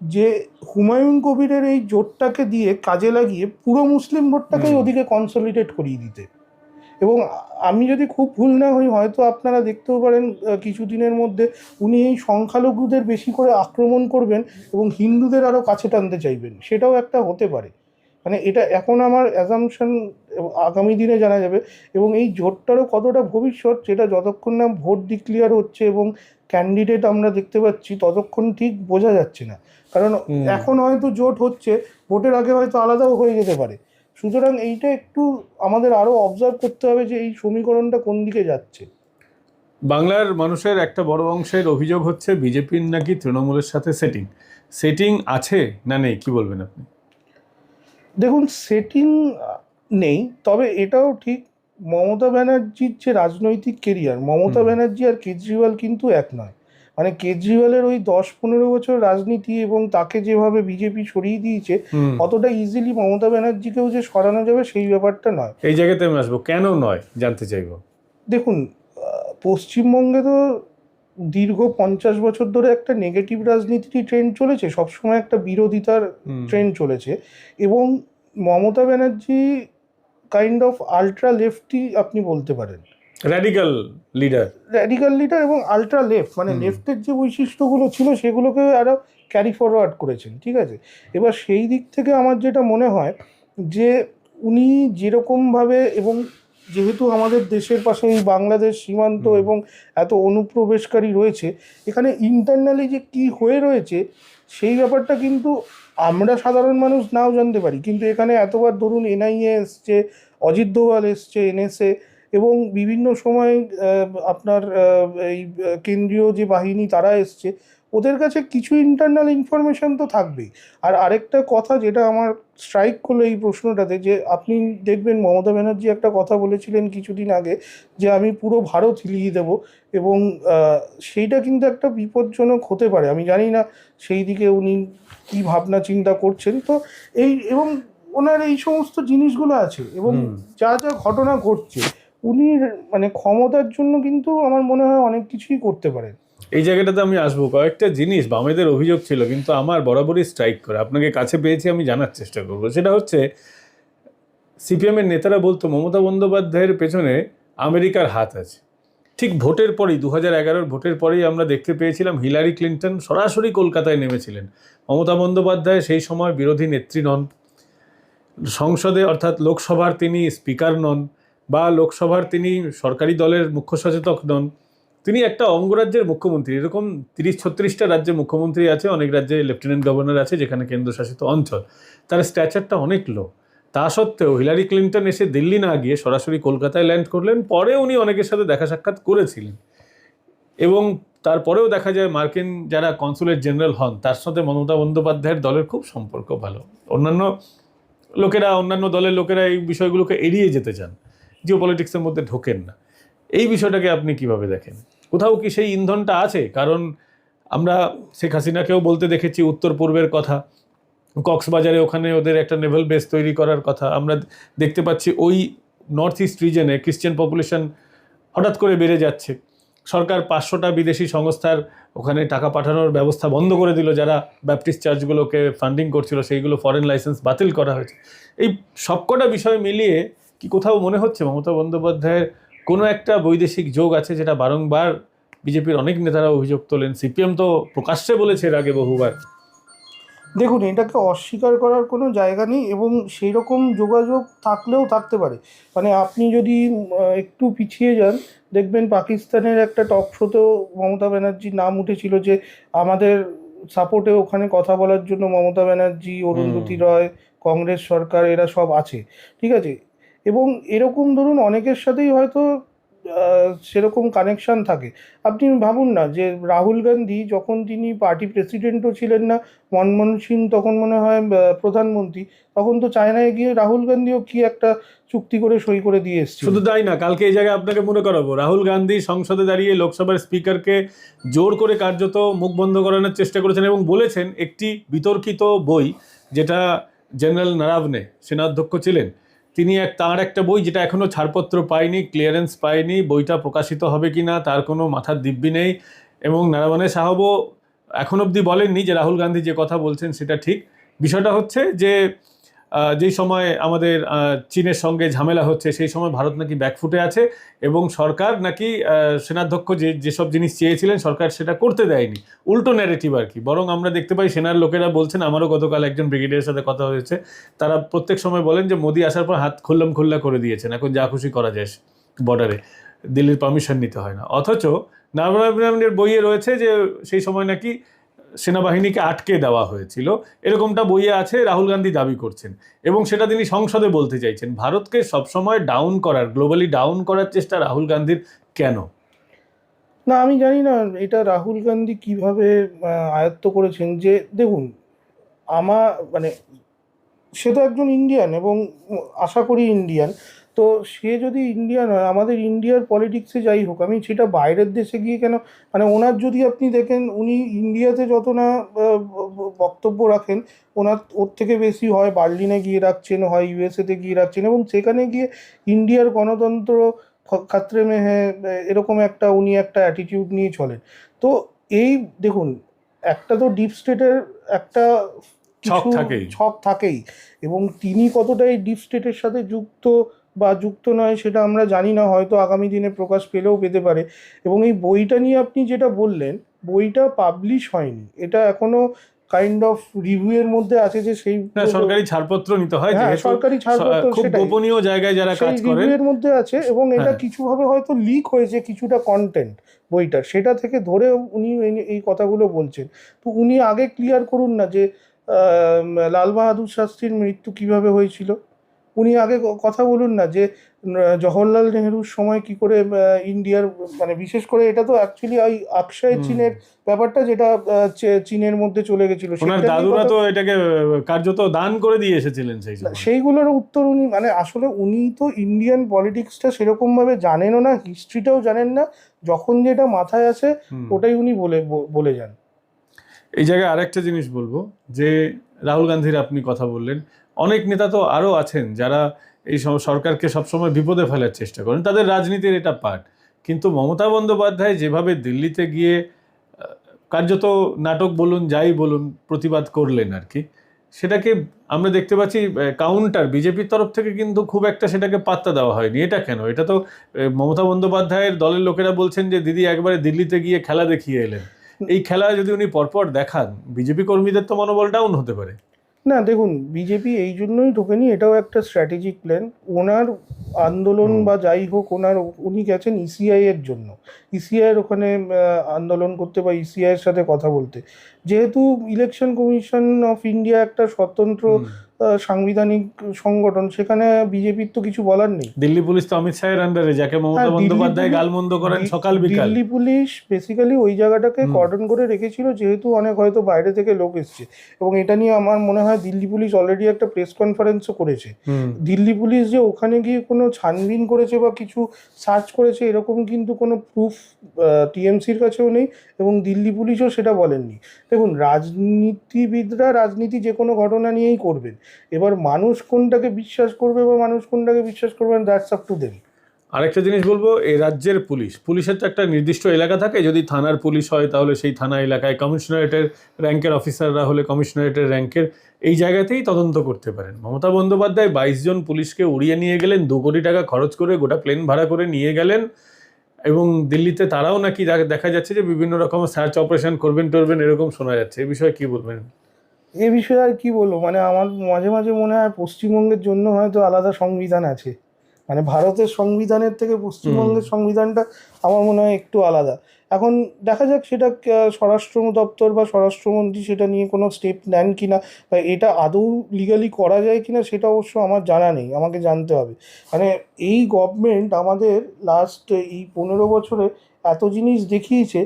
যে হুমায়ুন কবিরের এই জোটটাকে দিয়ে কাজে লাগিয়ে পুরো মুসলিম ভোটটাকেই ওদিকে কনসলিডেট করিয়ে দিতে। এবং আমি যদি খুব ভুল না হই, হয়তো আপনারা দেখতেও পারেন কিছুদিনের মধ্যে উনি এই সংখ্যালঘুদের বেশি করে আক্রমণ করবেন এবং হিন্দুদের আরও কাছে টানতে চাইবেন, সেটাও একটা হতে পারে। মানে এটা এখন আমার অ্যাজাম্পশন, আগামী দিনে জানা যাবে। এবং এই জোটটারও কতটা ভবিষ্যৎ সেটা যতক্ষণ না ভোট ডিক্লিয়ার হচ্ছে এবং ক্যান্ডিডেট আমরা দেখতে পাচ্ছি ততক্ষণ ঠিক বোঝা যাচ্ছে না। কারণ এখন হয়তো জোট হচ্ছে, ভোটের আগে হয়তো আলাদাও হয়ে যেতে পারে। সুতরাং এইটা একটু আমাদের আরও অবজার্ভ করতে হবে যে এই সমীকরণটা কোন দিকে যাচ্ছে। বাংলার মানুষের একটা বড় অংশের অভিযোগ হচ্ছে বিজেপির নাকি তৃণমূলের সাথে সেটিং আছে না নেই, কি বলবেন আপনি? দেখুন, সেটিং নেই, তবে এটাও ঠিক মমতা ব্যানার্জির যে রাজনৈতিক কেরিয়ার, মমতা ব্যানার্জি আর কেজরিওয়াল কিন্তু এক নয়। মানে কেজরিওয়ালের ওই 10-15 বছর রাজনীতি এবং তাকে যেভাবে বিজেপি সরিয়ে দিয়েছে, অতটা ইজিলি মমতা ব্যানার্জিকেও যে সরানো যাবে সেই ব্যাপারটা নয়। এই জায়গাতে আমি আসবো, কেন নয় জানতে চাইবো। দেখুন, পশ্চিমবঙ্গে তো দীর্ঘ 50 বছর ধরে একটা নেগেটিভ রাজনীতির ট্রেন্ড চলেছে, সবসময় একটা বিরোধিতার ট্রেন্ড চলেছে। এবং Mamata Banerjee kind of ultra লেফটই আপনি বলতে পারেন, র্যাডিক্যাল লিডার এবং আলট্রা লেফট, মানে লেফটের যে বৈশিষ্ট্যগুলো ছিল সেগুলোকে আরও ক্যারি ফরওয়ার্ড করেছেন, ঠিক আছে। এবার সেই দিক থেকে আমার যেটা মনে হয় যে উনি যেরকমভাবে, এবং যেহেতু আমাদের দেশের পাশে এই বাংলাদেশ সীমান্ত এবং এত অনুপ্রবেশকারী রয়েছে, এখানে ইন্টারনালি যে কি হয়ে রয়েছে সেই ব্যাপারটা কিন্তু আমরা সাধারণ মানুষ নাও জানতে পারি, কিন্তু এখানে এতবার ধরুন এনআইএ এসছে, অজিত দোভাল এসছে, এনএসএ, এবং বিভিন্ন সময় আপনার এই কেন্দ্রীয় যে বাহিনী তারা এসছে, ওদের কাছে কিছু ইন্টারনাল ইনফরমেশন তো থাকবেই। আর আরেকটা কথা যেটা আমার স্ট্রাইক করলো এই প্রশ্নটাতে, যে আপনি দেখবেন মমতা ব্যানার্জি একটা কথা বলেছিলেন কিছুদিন আগে, যে আমি পুরো ভারত হিলিয়ে দেবো, এবং সেইটা কিন্তু একটা বিপজ্জনক হতে পারে। আমি জানি না সেই দিকে উনি কী ভাবনা চিন্তা করছেন। তো এবং ওনার এই সমস্ত জিনিসগুলো আছে, এবং যা যা ঘটনা ঘটছে, উনি মানে ক্ষমতার জন্য কিন্তু আমার মনে হয় অনেক কিছুই করতে পারেন। এই জায়গাটাতে আমি আসবো। কয়েকটা জিনিস বামেদের অভিযোগ ছিল, কিন্তু আমার বরাবরই স্ট্রাইক করে, আপনাকে কাছে পেয়েছি আমি জানার চেষ্টা করবো। সেটা হচ্ছে সিপিএমের নেতারা বলতো মমতা বন্দ্যোপাধ্যায়ের পেছনে আমেরিকার হাত আছে। ঠিক ভোটের পরেই 2011 ভোটের পরেই আমরা দেখতে পেয়েছিলাম হিলারি ক্লিন্টন সরাসরি কলকাতায় নেমেছিলেন। মমতা বন্দ্যোপাধ্যায় সেই সময় বিরোধী নেত্রী নন, সংসদে অর্থাৎ লোকসভার তিনি স্পিকার নন, বা লোকসভার তিনি সরকারি দলের মুখ্য সচেতক নন, তিনি একটা অঙ্গরাজ্যের মুখ্যমন্ত্রী। এরকম 30-36টা রাজ্যে মুখ্যমন্ত্রী আছে, অনেক রাজ্যে লেফটেন্যান্ট গভর্নর আছে যেখানে কেন্দ্রশাসিত অঞ্চল, তার স্ট্যাচারটা অনেক লো। তা সত্ত্বেও হিলারি ক্লিন্টন এসে দিল্লি না গিয়ে সরাসরি কলকাতায় ল্যান্ড করলেন। পরে উনি অনেকের সাথে দেখা সাক্ষাৎ করেছিলেন, এবং তারপরেও দেখা যায় মার্কিন যারা কনসুলেট জেনারেল হন তার সাথে মমতা বন্দ্যোপাধ্যায়ের দলের খুব সম্পর্ক ভালো। অন্যান্য দলের লোকেরা এই বিষয়গুলোকে এড়িয়ে যেতে চান, জিও পলিটিক্সের মধ্যে ঢোকেন না। এই বিষয়টাকে আপনি কিভাবে দেখেন? কোথাও কি সেই ইন্ধনটা আছে? কারণ আমরা শেখ হাসিনাকেও বলতে দেখেছি উত্তর পূর্বের কথা, কক্সবাজারে ওখানে ওদের একটা নেভাল বেস তৈরি করার কথা। আমরা দেখতে পাচ্ছি ওই নর্থ ইস্ট রিজনে ক্রিশ্চিয়ান পপুলেশন হঠাৎ করে বেড়ে যাচ্ছে। সরকার 500টা বিদেশি সংস্থার ওখানে টাকা পাঠানোর ব্যবস্থা বন্ধ করে দিল, যারা ব্যাপটিস্ট চার্চগুলোকে ফান্ডিং করছিল সেইগুলো ফরেন লাইসেন্স বাতিল করা হয়েছে। এই সবকটা বিষয় মিলিয়ে কি কোথাও মনে হচ্ছে মমতা বন্দ্যোপাধ্যায়ের কোনো একটা বৈদেশিক যোগ আছে, যেটা বারংবার বিজেপির অনেক নেতারা অভিযোগ তোলেন, সিপিএম তো প্রকাশ্যে বলেছে এর আগে বহুবার? দেখুন, এটাকে অস্বীকার করার কোনো জায়গা নেই, এবং সেই রকম যোগাযোগ থাকলেও থাকতে পারে। মানে আপনি যদি একটু পিছিয়ে যান, দেখবেন পাকিস্তানের একটা টক শোতেও মমতা ব্যানার্জির নাম উঠেছিল, যে আমাদের সাপোর্টে ওখানে কথা বলার জন্য মমতা ব্যানার্জি, অরুন্ধতী রয়, কংগ্রেস সরকার, এরা সব আছে, ঠিক আছে। এবং এরকম ধরুন অনেকের সাথেই হয়তো সেরকম কানেকশান থাকে। আপনি ভাবুন না, যে রাহুল গান্ধী যখন তিনি পার্টি প্রেসিডেন্টও ছিলেন না, মনমোহন সিং তখন মনে হয় প্রধানমন্ত্রী, তখন তো চায়নায় গিয়ে রাহুল গান্ধীও কি একটা চুক্তি করে সই করে দিয়ে এসছে। শুধু তাই না, কালকে এই জায়গায় আপনাকে মনে করাবো, রাহুল গান্ধী সংসদে দাঁড়িয়ে লোকসভার স্পিকারকে জোর করে কার্যত মুখ বন্ধ করানোর চেষ্টা করেছেন, এবং বলেছেন একটি বিতর্কিত বই, যেটা জেনারেল নারাবনে সেনাধ্যক্ষ ছিলেন, তিনি তাঁর একটা বই যেটা এখনও ছাড়পত্র পায়নি, ক্লিয়ারেন্স পায়নি, বইটা প্রকাশিত হবে কি না তার কোনো মাথার দিব্যি নেই। এবং নারাবনে সাহেবও এখন অবধি বলেননি যে রাহুল গান্ধী যে কথা বলছেন সেটা ঠিক। বিষয়টা হচ্ছে যে যেই সময় আমাদের চীনের সঙ্গে ঝামেলা হচ্ছে সেই সময় ভারত নাকি ব্যাকফুটে আছে, এবং সরকার নাকি সেনাধ্যক্ষ যেসব জিনিস চেয়েছিলেন সরকার সেটা করতে দেয়নি। উল্টো ন্যারেটিভ আর কি। বরং আমরা দেখতে পাই সেনার লোকেরা বলছেন, আমারও গতকাল একজন ব্রিগেডিয়ারের সাথে কথা হয়েছে, তারা প্রত্যেক সময় বলেন যে মোদি আসার পর হাত খোল্লা করে দিয়েছেন, এখন যা খুশি করা যায় বর্ডারে, দিল্লির পারমিশন নিতে হয় না। অথচ নারায়ণের বইয়ে রয়েছে যে সেই সময় নাকি সেনাবাহিনীকে আটকে দেওয়া হয়েছিল, এরকমটা বইয়ে আছে, রাহুল গান্ধী দাবি করছেন, এবং সেটা তিনি সংসদে বলতে চাইছেন। ভারতকে সবসময় ডাউন করার, গ্লোবালি ডাউন করার চেষ্টা রাহুল গান্ধীর কেন? না, আমি জানি না এটা রাহুল গান্ধী কিভাবে আয়ত্ত করেছেন। যে দেখুন, মানে সে তো একজন ইন্ডিয়ান, এবং আশা করি ইন্ডিয়ান। তো সে যদি ইন্ডিয়ান হয়, আমাদের ইন্ডিয়ার পলিটিক্সে যাই হোক, আমি সেটা বাইরের দেশে গিয়ে কেন, মানে ওনার যদি আপনি দেখেন, উনি ইন্ডিয়াতে যত না বক্তব্য রাখেন, ওর থেকে বেশি হয় বার্লিনে গিয়ে রাখছেন, হয় ইউএসএতে গিয়ে রাখছেন, এবং সেখানে গিয়ে ইন্ডিয়ার গণতন্ত্র খাতরে মে হ্যায় এরকম একটা উনি একটা অ্যাটিটিউড নিয়ে চলেন। তো এই দেখুন, একটা তো ডিপ স্টেটের একটা ছক থাকেই, এবং তিনি কতটা এই ডিপ স্টেটের সাথে যুক্ত বা যুক্ত নয় সেটা আমরা জানি না, হয়তো আগামী দিনে প্রকাশ পেলেও পেতে পারে। এবং এই বইটা নিয়ে আপনি যেটা বললেন, বইটা পাবলিশ হয়নি, এটা এখনো কাইন্ড অফ রিভিউ এর মধ্যে আছে, যে সেই না, সরকারি ছাড়পত্র নিতে হয়, হ্যাঁ যেহেতু সরকারি ছাড়পত্র, খুব সেটাই গোপনীয় জায়গায় যারা সেই কাজ রিভিউ করেন। এর মধ্যে আছে। এবং এটা হ্যাঁ, কিছুভাবে হয়তো লিক হয়েছে কিছুটা কন্টেন্ট বইটার, সেটা থেকে ধরে উনি এই কথাগুলো বলছেন। তো উনি আগে ক্লিয়ার করুন না যে লাল বাহাদুর শাস্ত্রীর মৃত্যু কিভাবে হয়েছিল। উনি আগে কথা বলুন না যে জওহরলাল নেহরুর সময় কি করে ইন্ডিয়ার, মানে বিশেষ করে এটা তো অ্যাকচুয়ালি ওই আকসাই চীনের ব্যাপারটা, যেটা চীনের মধ্যে চলে গেছিল, ওনার সেটা নিয়ে দাদুরা কথা। তো এটাকে কার্যত দান করে দিয়ে এসেছিলেন সেই সময়। সেইগুলোর উত্তর উনি, মানে আসলে উনি তো ইন্ডিয়ান পলিটিক্সটা সেরকম ভাবে জানেনও না, হিস্ট্রিটাও জানেন না, যখন যেটা মাথায় আসে ওটাই উনি বলে যান। এই জায়গায় আরেকটা জিনিস বলবো, যে রাহুল গান্ধীর আপনি কথা বললেন, অনেক নেতা তো আরো আছেন যারা এই সরকারকে সবসময় বিপদে ফেলার চেষ্টা করেন, তাদের রাজনীতির এটা পার্ট। কিন্তু মমতা বন্দ্যোপাধ্যায় যেভাবে দিল্লিতে গিয়ে কার্যত নাটক বলুন যাই বলুন প্রতিবাদ করলেন আর কি, সেটাকে আমরা দেখতে পাচ্ছি কাউন্টার বিজেপির তরফ থেকে কিন্তু খুব একটা সেটাকে পাত্তা দেওয়া হয়নি। এটা কেন? এটা তো মমতা বন্দ্যোপাধ্যায়ের দলের লোকেরা বলছেন যে দিদি একবারে দিল্লিতে গিয়ে খেলা দেখিয়ে এলেন। এই খেলা যদি উনি পরপর দেখান, বিজেপি কর্মীদের তো মনোবল ডাউন হতে পারে। না দেখুন, বিজেপি এই জন্যই ঢোকেনি, এটাও একটা স্ট্র্যাটেজিক প্ল্যান ওনার। আন্দোলন বা যাই হোক, উনি গেছেন ইসিআই এর জন্য, ইসিআই এর ওখানে আন্দোলন করতে বা ইসিআই এর সাথে কথা বলতে। যেহেতু ইলেকশন কমিশন অফ ইন্ডিয়া একটা স্বতন্ত্র সাংবিধানিক সংগঠন, সেখানে বিজেপির তো কিছু বলার নেই। দিল্লি পুলিশ তো অমিত শাহের আন্ডারে, যাকে মমতা হ্যাঁ, বন্দ্যোপাধ্যায় গালমন্দ করেন সকাল বিকাল। দিল্লি পুলিশ বেসিক্যালি ওই জায়গাটাকে কর্ডন করে রেখেছিল, যেহেতু অনেক হয়তো বাইরে থেকে লোক এসছে। এবং এটা নিয়ে আমার মনে হয় দিল্লি পুলিশ অলরেডি একটা প্রেস কনফারেন্সও করেছে। দিল্লি পুলিশ যে ওখানে গিয়ে কোনো ছানবিন করেছে বা কিছু সার্চ করেছে, এরকম কিন্তু কোনো প্রুফ টিএমসির কাছেও নেই, এবং দিল্লি পুলিশও সেটা বলেননি। দেখুন, রাজনীতিবিদরা রাজনীতি যে কোনো ঘটনা নিয়েই করবেন, এবার মানুষ কোনটাকে বিশ্বাস করবে বা মানুষ কোনটাকে বিশ্বাস করবেন, দ্যাটস আপ টু দেম। আরেকটা জিনিস বলবো, এই রাজ্যের পুলিশের তো একটা নির্দিষ্ট এলাকা থাকে। যদি থানার পুলিশ হয় তাহলে সেই থানা এলাকায় কমিশনারেটের র্যাঙ্কের অফিসাররা হলে কমিশনারেটের র্যাঙ্কের এই জায়গাতেই তদন্ত করতে পারেন। মমতা বন্দ্যোপাধ্যায় 22 জন পুলিশকে উড়িয়ে নিয়ে গেলেন, 2 কোটি টাকা খরচ করে, গোটা প্লেন ভাড়া করে নিয়ে গেলেন। এবং দিল্লিতে তারাও নাকি দেখা যাচ্ছে যে বিভিন্ন রকম সার্চ অপারেশন করবেন এরকম শোনা যাচ্ছে। এই বিষয়ে কি বলবেন? এ বিষয়ে আর কি বলবো, মানে আমার মাঝে মাঝে মনে হয় পশ্চিমবঙ্গের জন্য হয়তো আলাদা সংবিধান আছে। মানে ভারতের সংবিধানের থেকে পশ্চিমবঙ্গের সংবিধানটা আমার মনে হয় একটু আলাদা। এখন দেখা যাক সেটা স্বরাষ্ট্র দপ্তর বা স্বরাষ্ট্রমন্ত্রী সেটা নিয়ে কোনো স্টেপ নেন কিনা, বা এটা আদৌ লিগালি করা যায় কিনা সেটা অবশ্য আমার জানা নেই, আমাকে জানতে হবে। মানে এই গভর্নমেন্ট আমাদের লাস্ট এই 15 বছরে এত জিনিস দেখিয়েছে,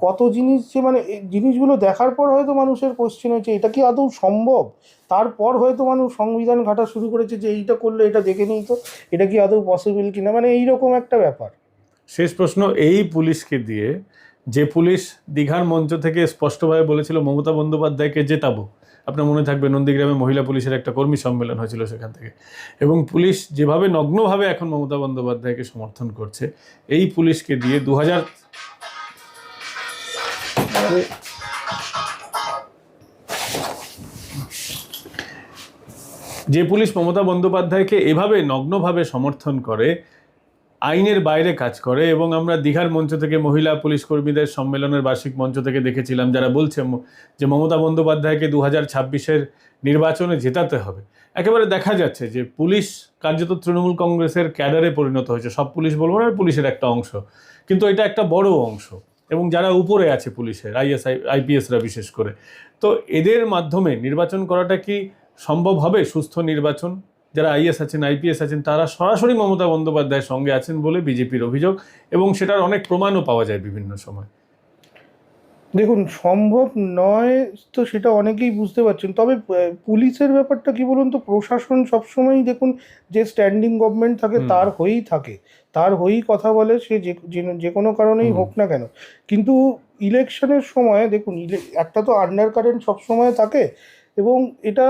কত জিনিস, যে মানে এই জিনিসগুলো দেখার পর হয়তো মানুষের কোশ্চেন হয়েছে এটা কি আদৌ সম্ভব। তারপর হয়তো মানুষ সংবিধান ঘাটা শুরু করেছে যে এইটা করলে এটা দেখে নিই তো এটা কি আদৌ পসিবল কিনা, মানে এইরকম একটা ব্যাপার। শেষ প্রশ্ন, এই পুলিশকে দিয়ে, যে পুলিশ দীঘার মঞ্চ থেকে স্পষ্টভাবে বলেছিল মমতা বন্দ্যোপাধ্যায়কে জেতাবো, আপনার মনে থাকবে নন্দীগ্রামে মহিলা পুলিশের একটা কর্মী সম্মেলন হয়েছিল সেখান থেকে, এবং পুলিশ যেভাবে নগ্নভাবে এখন মমতা বন্দ্যোপাধ্যায়কে সমর্থন করছে, এই পুলিশকে দিয়ে যে পুলিশ মমতা বন্দ্যোপাধ্যায়কে এভাবে নগ্নভাবে সমর্থন করে, আইনের বাইরে কাজ করে, এবং আমরা দীঘার মঞ্চ থেকে মহিলা পুলিশ কর্মীদের সম্মেলনের বার্ষিক মঞ্চ থেকে দেখেছিলাম যারা বলছে যে মমতা বন্দ্যোপাধ্যায়কে 2026-এর নির্বাচনে জেতাতে হবে। একেবারে দেখা যাচ্ছে যে পুলিশ কার্যত তৃণমূল কংগ্রেসের ক্যাডারে পরিণত হয়েছে। সব পুলিশ বলবো না, পুলিশের একটা অংশ, কিন্তু এটা একটা বড় অংশ, এবং যারা উপরে আছে পুলিশের, আইপিএসরা বিশেষ করে। তো এদের মাধ্যমে নির্বাচন করাটা কি সম্ভব হবে? সুস্থ নির্বাচন? যারা আইএস আছেন, আইপিএস আছেন, তারা সরাসরি মমতা বন্দ্যোপাধ্যায়ের সঙ্গে আছেন বলে বিজেপির অভিযোগ, এবং সেটার অনেক প্রমাণও পাওয়া যায় বিভিন্ন সময়। দেখুন, সম্ভব নয় তো সেটা অনেকেই বুঝতে পারছেন, তবে পুলিশের ব্যাপারটা কি বলুন তো, প্রশাসন সবসময়ই দেখুন যে স্ট্যান্ডিং গভর্নমেন্ট থাকে তার হয়েই থাকে, তার হয়েই কথা বলে, সে যে কোনো কারণেই হোক না কেন। কিন্তু ইলেকশনের সময় দেখুন, একটা তো আন্ডার কারেন্ট সবসময় থাকে, এবং এটা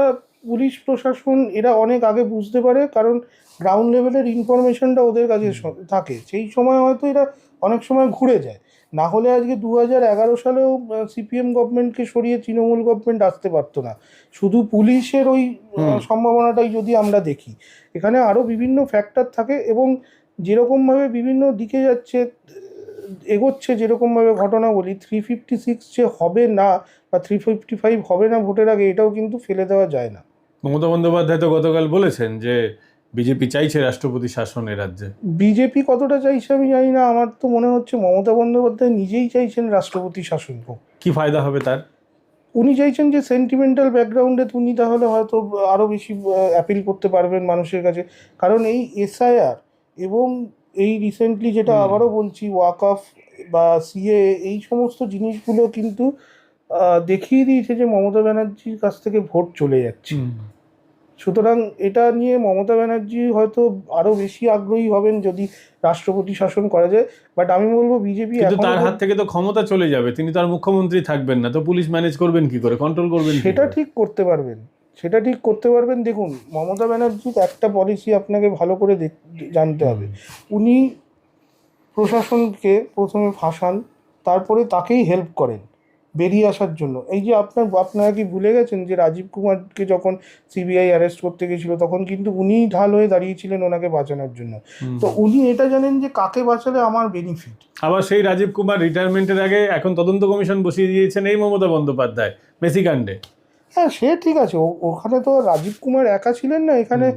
পুলিশ প্রশাসন এরা অনেক আগে বুঝতে পারে, কারণ গ্রাউন্ড লেভেলের ইনফরমেশনটা ওদের কাছে থাকে। সেই সময় হয়তো এরা অনেক সময় ঘুরে যায়, না হলে আজকে 2011 সালেও সিপিএম গভর্নমেন্টকে সরিয়ে তৃণমূল গভর্নমেন্ট আসতে পারতো না। শুধু পুলিশের ওই সম্ভাবনাটাই যদি আমরা দেখি, এখানে আরও বিভিন্ন ফ্যাক্টর থাকে এবং যেরকমভাবে বিভিন্ন দিকে যাচ্ছে এগোচ্ছে, যেরকমভাবে ঘটনা বলি 356 যে হবে না বা 355 হবে না ভোটের আগে, এটাও কিন্তু ফেলে দেওয়া যায় না। মমতা বন্দ্যোপাধ্যায় তো গতকাল বলেছেন যে বিজেপি চাইছে রাষ্ট্রপতি শাসন এ রাজ্যে। বিজেপি কতটা চাইছে আমি জানি না, আমার তো মনে হচ্ছে মমতা বন্দ্যোপাধ্যায় নিজেই চাইছেন রাষ্ট্রপতি শাসন হোক। কি ফায়দা হবে তার? উনি চাইছেন যে সেন্টিমেন্টাল ব্যাকগ্রাউন্ডে উনি তাহলে হয়তো আরও বেশি অ্যাপিল করতে পারবেন মানুষের কাছে, কারণ এই এসআইআর এবং এই রিসেন্টলি যেটা আবারও বলছি ওয়াক অফ বা সিএ, এই সমস্ত জিনিসগুলো কিন্তু দেখিয়ে দিয়েছে যে মমতা ব্যানার্জির কাছ থেকে ভোট চলে যাচ্ছে। সুতরাং এটা নিয়ে মমতা ব্যানার্জি হয়তো আরো বেশি আগ্রহী হবেন যদি রাষ্ট্রপতি শাসন করা যায়। বাট আমি বলবো বিজেপি কিন্তু তার হাত থেকে তো ক্ষমতা চলে যাবে, তিনি তো আর মুখ্যমন্ত্রী থাকবেন না, তো পুলিশ ম্যানেজ করবেন কি করে, কন্ট্রোল করবেন কি সেটা করে? ঠিক করতে পারবেন, সেটা ঠিক করতে পারবেন। দেখুন, মমতা ব্যানার্জির একটা পলিসি আপনাকে ভালো করে জানতে হবে। উনি প্রশাসনকে প্রথমে ফাঁসান, তারপরে তাকেই হেল্প করেন বেরিয়ে আসার জন্য। এই যে আপনারা কি ভুলে গেছেন যে রাজীব কুমারকে যখন সিবিআই অ্যারেস্ট করতে গেছিল, তখন কিন্তু উনিই ঢাল হয়ে দাঁড়িয়েছিলেন ওনাকে বাঁচানোর জন্য। তো উনি এটা জানেন যে কাকে বাঁচালে আমার বেনিফিট। আবার সেই রাজীব কুমার রিটায়ারমেন্টের আগে এখন তদন্ত কমিশন বসিয়ে দিয়েছেন এই মমতা বন্দ্যোপাধ্যায় মেসিকাণ্ডে। হ্যাঁ, সে ঠিক আছে, ওখানে তো রাজীব কুমার একা ছিলেন না, এখানে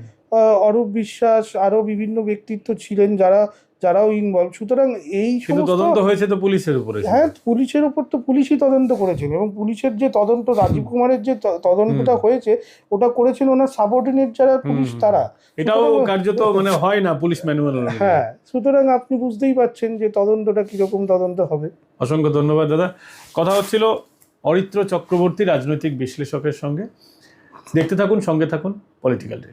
অরূপ বিশ্বাস আরো বিভিন্ন ব্যক্তিত্ব ছিলেন যারাও ইনভলভ। সুতরাং এই সমস্ত তদন্ত হয়েছে তো পুলিশের উপরে। হ্যাঁ, পুলিশের উপর তো পুলিশই তদন্ত করেছেন, এবং পুলিশের যে তদন্ত, রাজীব কুমারের যে তদন্তটা হয়েছে, ওটা করেছেন ওনার সাবঅর্ডিনেট যারা পুলিশ তারা। এটাও কার্যত মানে হয় না পুলিশ ম্যানুয়াল। হ্যাঁ, সুতরাং আপনি বুঝতেই পারছেন যে তদন্তটা কিরকম তদন্ত হবে। অসংখ্য ধন্যবাদ দাদা। কথা হচ্ছিল অরিত্র চক্রবর্তী রাজনৈতিক বিশ্লেষকের সঙ্গে। দেখতে থাকুন, সঙ্গে থাকুন পলিটিক্যাল ডে।